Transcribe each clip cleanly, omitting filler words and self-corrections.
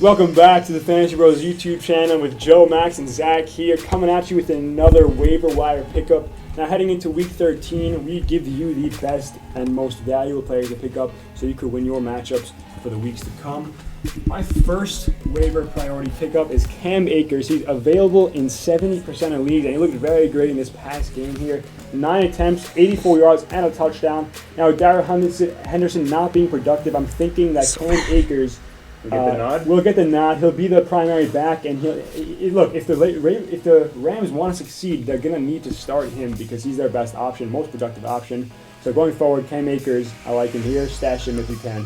Welcome back to the Fantasy Bros YouTube channel with Joe, Max, and Zach here, coming at you with another waiver wire pickup. Now, heading into Week 13, we give you the best and most valuable players to pick up so you could win your matchups for the weeks to come. My first waiver priority pickup is Cam Akers. He's available in 70% of leagues, and he looked very great in this past game here. 9 attempts, 84 yards, and a touchdown. Now, with Darrell Henderson not being productive, I'm thinking that Cam Akers will get the nod. He'll be the primary back, and look. If the Rams want to succeed, they're gonna need to start him because he's their best option, most productive option. So going forward, Cam Akers, I like him here. Stash him if you can.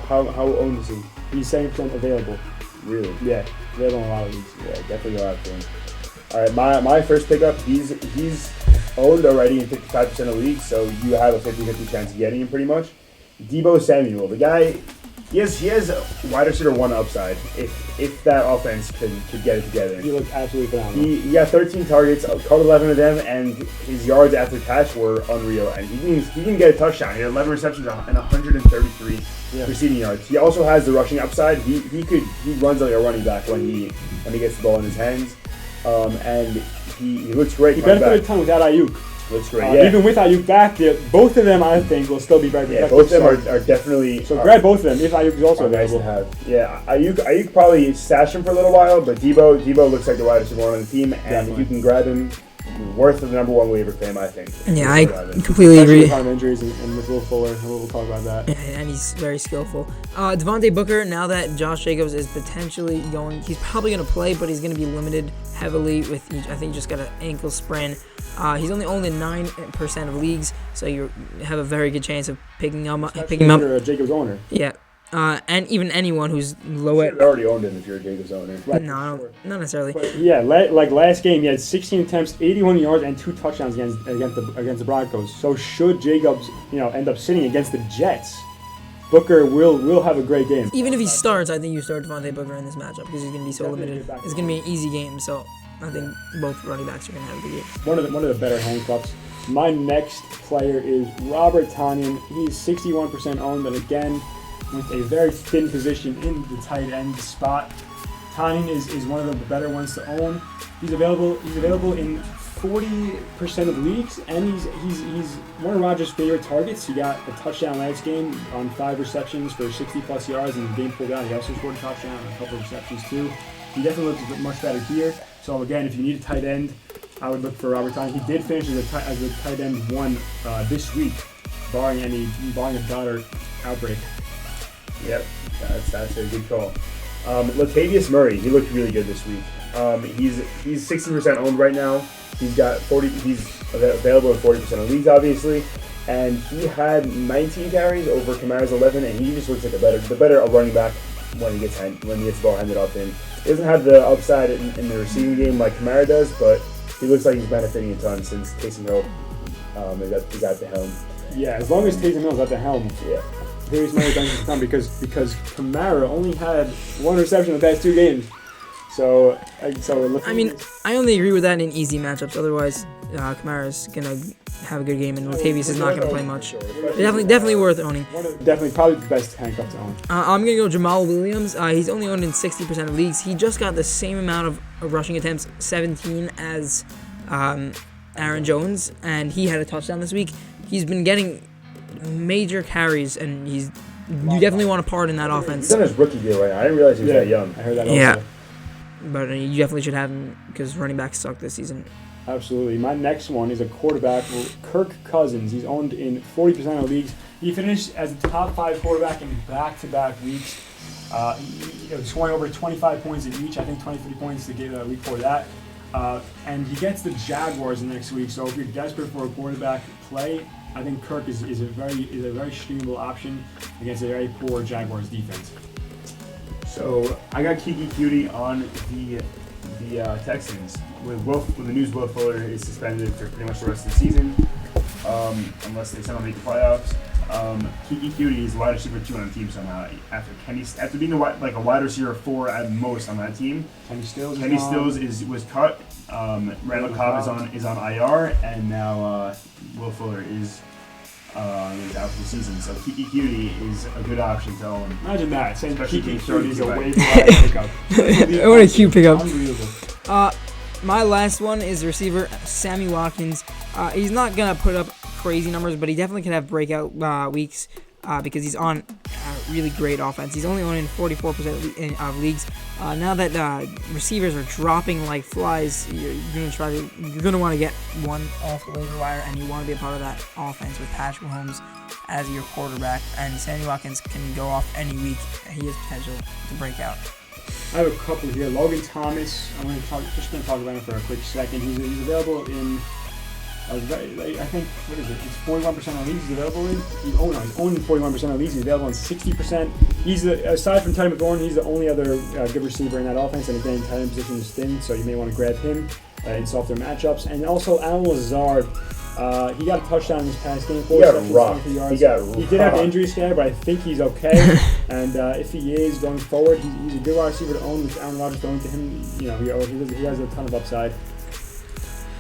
How owned is he? He's 70% available. Really? Yeah, available in a lot of leagues. Yeah, definitely go after him. All right, my first pickup. He's owned already in 55% of leagues, so you have a 50-50 chance of getting him pretty much. Deebo Samuel, the guy. He has a wide receiver one upside if that offense could get it together. He looked absolutely phenomenal. He got 13 targets, caught 11 of them, and his yards after catch were unreal. And he can get a touchdown. He had 11 receptions and 133 receiving yards. He also has the rushing upside. He runs like a running back when he gets the ball in his hands, and he looks great. He benefited a ton without Ayuk. Looks great. Even with Ayuk back there, both of them I think will still be very productive. Yeah, both of them are definitely. So grab both of them if Ayuk is also available. Nice to have. Yeah, Ayuk probably stash him for a little while, but Deebo looks like the wide receiver one on the team, and definitely. If you can grab him, worth the number one waiver claim, I think. Yeah, I completely agree. With injuries and with Will Fuller, we'll talk about that. Yeah, and he's very skillful. Devontae Booker, now that Josh Jacobs is potentially going, he's probably going to play, but he's going to be limited heavily with, I think he just got an ankle sprain. He's only owned in 9% of leagues, so you have a very good chance of picking him up. You're a Jacobs owner. Yeah. And even anyone who's low at... You already owned him if you're a Jacobs owner. Right. No, not necessarily. But yeah, like last game, he had 16 attempts, 81 yards, and 2 touchdowns against the Broncos. So should Jacobs, end up sitting against the Jets, Booker will have a great game. Even if he starts, I think you start Devontae Booker in this matchup because he's going to be so limited. It's going to be an easy game, so I think both running backs are going to have a good game. One of the better handcuffs. My next player is Robert Tonyan. He's 61% owned, and again, with a very thin position in the tight end spot. Tonyan is one of the better ones to own. He's available in 40% of leagues, and he's one of Rodgers' favorite targets. He got a touchdown last game on 5 receptions for 60+ yards, and the game pulled out. He also scored a touchdown and a couple of receptions too. He definitely looks much better here. So again, if you need a tight end, I would look for Robert Tonyan. He did finish as a tight end 1 this week, barring a daughter outbreak. Yep, that's a good call. Latavius Murray, he looked really good this week. He's 60% owned right now. He's got 40. He's available in 40% of leagues, obviously, and he had 19 carries over Kamara's 11, and he just looks like the better running back when he gets the ball handed off to him. He doesn't have the upside in the receiving game like Kamara does, but he looks like he's benefiting a ton since Taysom Hill is at the helm. Yeah, as long as Taysom Hill's at the helm. Yeah. Here's my benefits to come because Kamara only had 1 reception in the past 2 games. So I mean, I only agree with that in easy matchups. Otherwise, Kamara's gonna have a good game, and Latavius is not gonna play much. Definitely worth owning. Definitely, probably the best handcuff to own. I'm gonna go Jamaal Williams. He's only owned in 60% of leagues. He just got the same amount of rushing attempts, 17, as Aaron Jones, and he had a touchdown this week. He's been getting major carries, and you definitely want to part in that offense. He's on his rookie deal right now. I didn't realize he was that young. I heard that also. Yeah. But you definitely should have him because running backs suck this season. Absolutely. My next one is a quarterback, Kirk Cousins. He's owned in 40% of leagues. He finished as a top 5 quarterback in back-to-back weeks. He scoring over 25 points in each. I think 23 points to get a week for that. And he gets the Jaguars next week. So if you're desperate for a quarterback play, I think Kirk is a very streamable option against a very poor Jaguars defense. So I got Keke Coutee on the Texans with the news Will Fuller is suspended for pretty much the rest of the season, unless they somehow make the playoffs. Keke Coutee is wide receiver 2 on the team somehow after being a wide receiver 4 at most on that team. Kenny Stills was cut. Randall Cobb is on IR, and now Will Fuller is He's out for the season. So Keke Coutee is a good option to own. Imagine that. Saying Especially Keke being thrown Coutee is a into waiver wire pickup. What a cute pickup. Unbelievable. My last one is receiver Sammy Watkins. He's not gonna put up crazy numbers, but he definitely could have breakout weeks because he's on a really great offense. He's only owned in 44% of leagues. Now that receivers are dropping like flies, you're gonna want to get one off the waiver wire, and you want to be a part of that offense with Patrick Mahomes as your quarterback. And Sammy Watkins can go off any week. He has potential to break out. I have a couple here. Logan Thomas. I'm going to talk about him for a quick second. He's available in. I think what is it? It's 41% of leagues he's available in. He's only 41% of leagues. He's available in 60%. He's aside from Ty McLaurin, he's the only other good receiver in that offense. And again, tight end position is thin, so you may want to grab him in softer matchups. And also Lazard. He got a touchdown in this past game. He got rocked. He did have an injury scare, but I think he's okay. And if he is going forward, he's a good wide receiver to own. With Aaron Rodgers throwing to him, he has a ton of upside.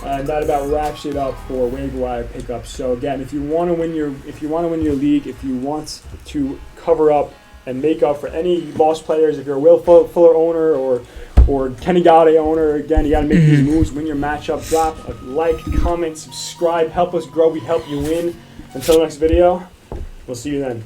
And that about wraps it up for waiver wire pickups. So again, if you want to win your league, if you want to cover up and make up for any lost players, if you're a Will Fuller owner or Kenny Galladay owner, again, you got to make these moves, win your matchup. Drop a like, comment, subscribe, help us grow, we help you win. Until next video, we'll see you then.